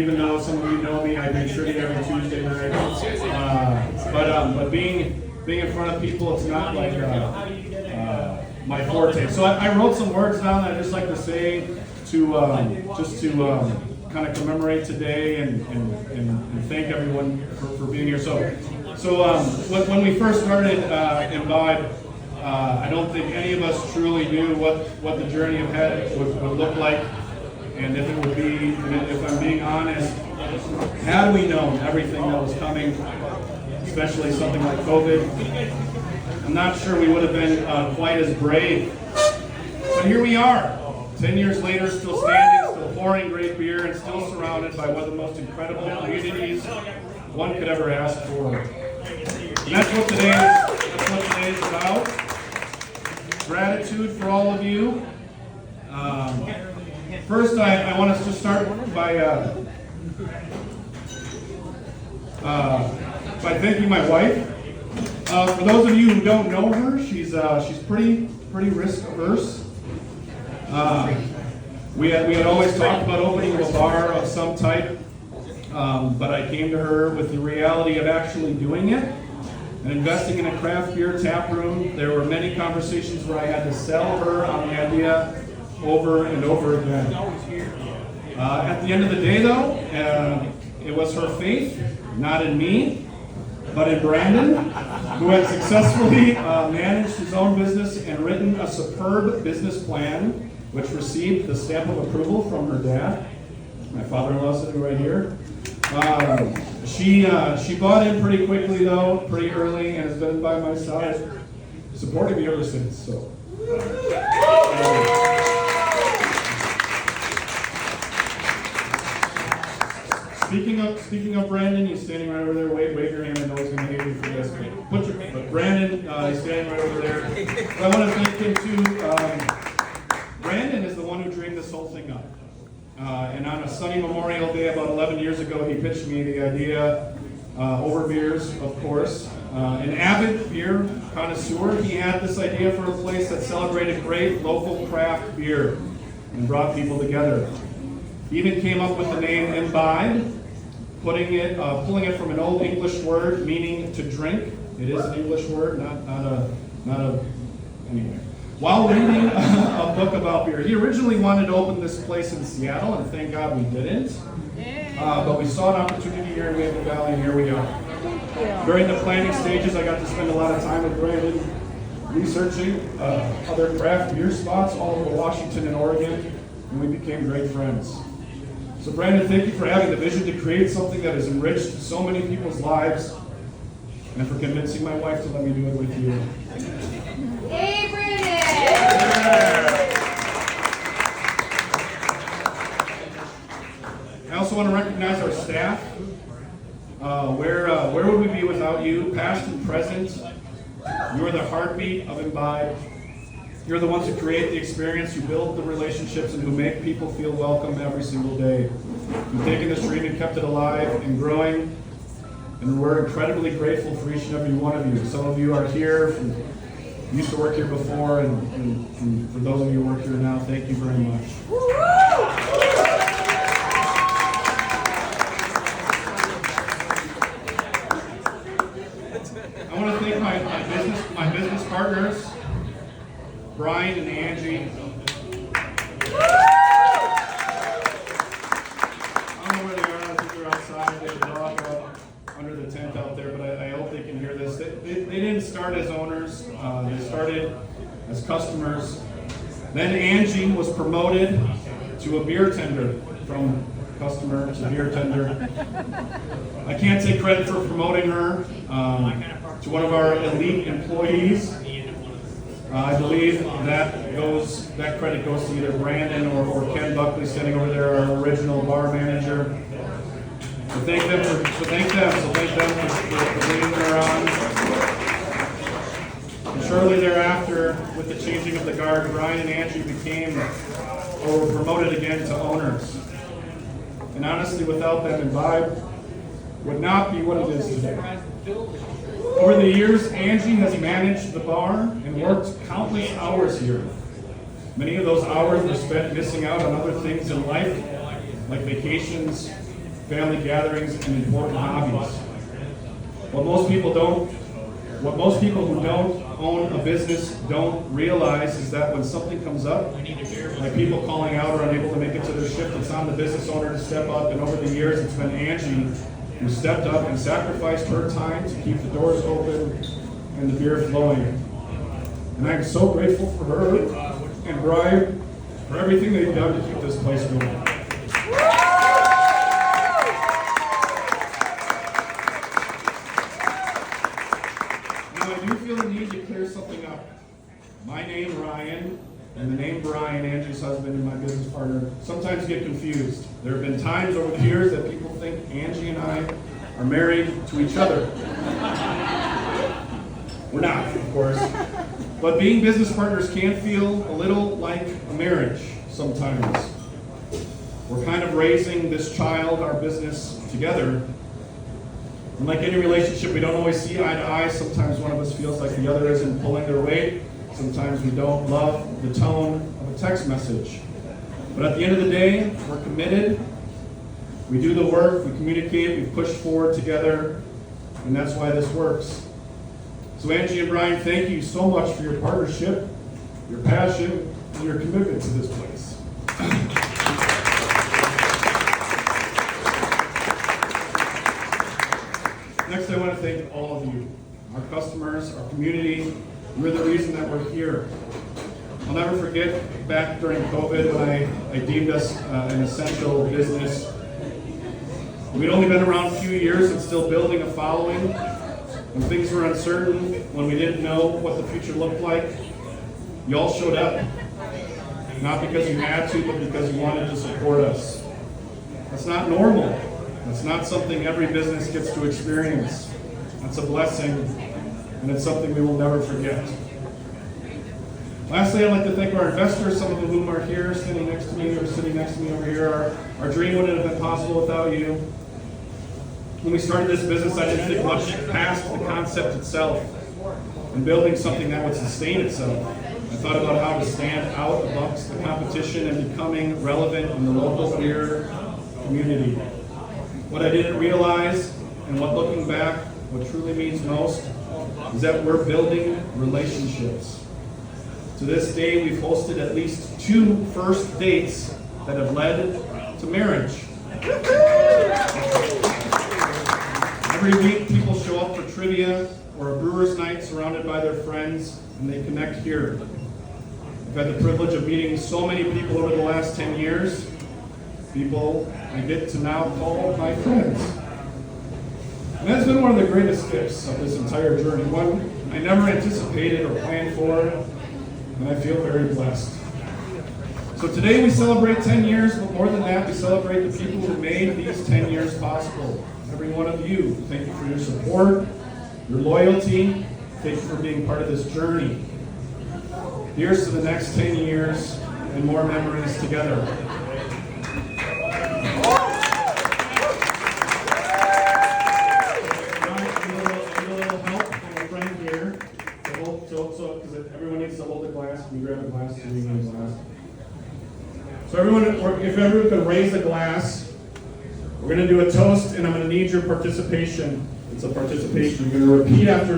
Even though some of you know me, I make sure to every Tuesday night. But being in front of people, it's not like my forte. So I wrote some words down that I just like to say to kind of commemorate today and thank everyone for being here. So when we first started Imbibe, I don't think any of us truly knew what the journey ahead would look like. And if it would be, if I'm being honest, had we known everything that was coming, especially something like COVID, I'm not sure we would have been quite as brave. But here we are, 10 years later, still standing, still pouring great beer, and still surrounded by one of the most incredible communities one could ever ask for. And that's what today is about. Gratitude for all of you. First, I want us to start by thanking my wife. For those of you who don't know her, she's pretty risk averse. We had always talked about opening a bar of some type, but I came to her with the reality of actually doing it and investing in a craft beer tap room. There were many conversations where I had to sell her on the idea over and over again. At the end of the day, though, it was her faith, not in me, but in Brandon, who had successfully managed his own business and written a superb business plan, which received the stamp of approval from her dad. My father-in-law sitting right here. She bought in pretty quickly, though, pretty early, and has been by my side, supporting me ever since. So. Speaking of Brandon, he's standing right over there. Wave your hand. I know he's going to hate me for this. But Brandon, he's standing right over there. I want to thank him too. Brandon is the one who dreamed this whole thing up. And on a sunny Memorial Day about 11 years ago, he pitched me the idea over beers, of course. An avid beer connoisseur, he had this idea for a place that celebrated great local craft beer and brought people together. He even came up with the name Imbibe, pulling it from an old English word meaning to drink. It is an English word, not a anyway. While reading a book about beer, he originally wanted to open this place in Seattle, and thank God we didn't. But we saw an opportunity here in Maple Valley, and here we are. During the planning stages, I got to spend a lot of time with Brandon researching other craft beer spots all over Washington and Oregon, and we became great friends. So Brandon, thank you for having the vision to create something that has enriched so many people's lives, and for convincing my wife to let me do it with you. Hey, Brandon! I also want to recognize our staff. Where would we be without you, past and present? You are the heartbeat of Imbibe. You're the ones who create the experience, who build the relationships, and who make people feel welcome every single day. You've taken this dream and kept it alive and growing, and we're incredibly grateful for each and every one of you. Some of you are here, used to work here before, and for those of you who work here now, thank you very much. I want to thank my business partners, Brian and Angie. I don't know where they are. I think they're outside. They dog out under the tent out there, but I hope they can hear this. They didn't start as owners. They started as customers. Then Angie was promoted to a beer tender, from customer to beer tender. I can't take credit for promoting her to one of our elite employees. I believe that credit goes to either Brandon or Ken Buckley standing over there, our original bar manager. So thank them for bringing her on. And shortly thereafter, with the changing of the guard, Brian and Angie were promoted again to owners. And honestly, without them, Imbibe would not be what it is today. Over the years, Angie has managed the bar and worked countless hours here. Many of those hours were spent missing out on other things in life, like vacations, family gatherings, and important hobbies. What most people who don't own a business don't realize is that when something comes up, like people calling out or unable to make it to their shift, it's on the business owner to step up, and over the years it's been Angie who stepped up and sacrificed her time to keep the doors open and the beer flowing. And I'm so grateful for her and Brian for everything they've done to keep this place going. Now, I do feel the need to clear something up. My name, Ryan, and the name Brian, Angie's husband and my business partner, sometimes get confused. There have been times over the years that people think Angie and I are married to each other. We're not, of course. But being business partners can feel a little like a marriage sometimes. We're kind of raising this child, our business, together. And like any relationship, we don't always see eye to eye. Sometimes one of us feels like the other isn't pulling their weight. Sometimes we don't love the tone of a text message. But at the end of the day, we're committed. We do the work, we communicate, we push forward together, and that's why this works. So Angie and Brian, thank you so much for your partnership, your passion, and your commitment to this place. Next, I want to thank all of you, our customers, our community. You're the reason that we're here. I'll never forget back during COVID when I deemed us an essential business. We'd only been around a few years and still building a following. When things were uncertain, when we didn't know what the future looked like, you all showed up. Not because you had to, but because you wanted to support us. That's not normal. That's not something every business gets to experience. That's a blessing, and it's something we will never forget. Lastly, I'd like to thank our investors, some of whom are here, sitting next to me, or sitting next to me over here. Our dream wouldn't have been possible without you. When we started this business, I didn't think much past the concept itself and building something that would sustain itself. I thought about how to stand out amongst the competition and becoming relevant in the local beer community. What I didn't realize, and what looking back, what truly means most, is that we're building relationships. To this day, we've hosted at least 2 first dates that have led to marriage. Every week, people show up for trivia or a brewer's night surrounded by their friends, and they connect here. I've had the privilege of meeting so many people over the last 10 years, people I get to now call my friends. And that's been one of the greatest gifts of this entire journey, one I never anticipated or planned for, and I feel very blessed. So today we celebrate 10 years, but more than that, we celebrate the people who made these 10 years possible. Every one of you, thank you for your support, your loyalty, thank you for being part of this journey. Here's to the next 10 years and more memories together. Because everyone needs to hold a glass. Can you grab a glass? So we need a glass. So everyone, if everyone could raise a glass, we're going to do a toast, and I'm going to need your participation. It's a participation. You're going to repeat after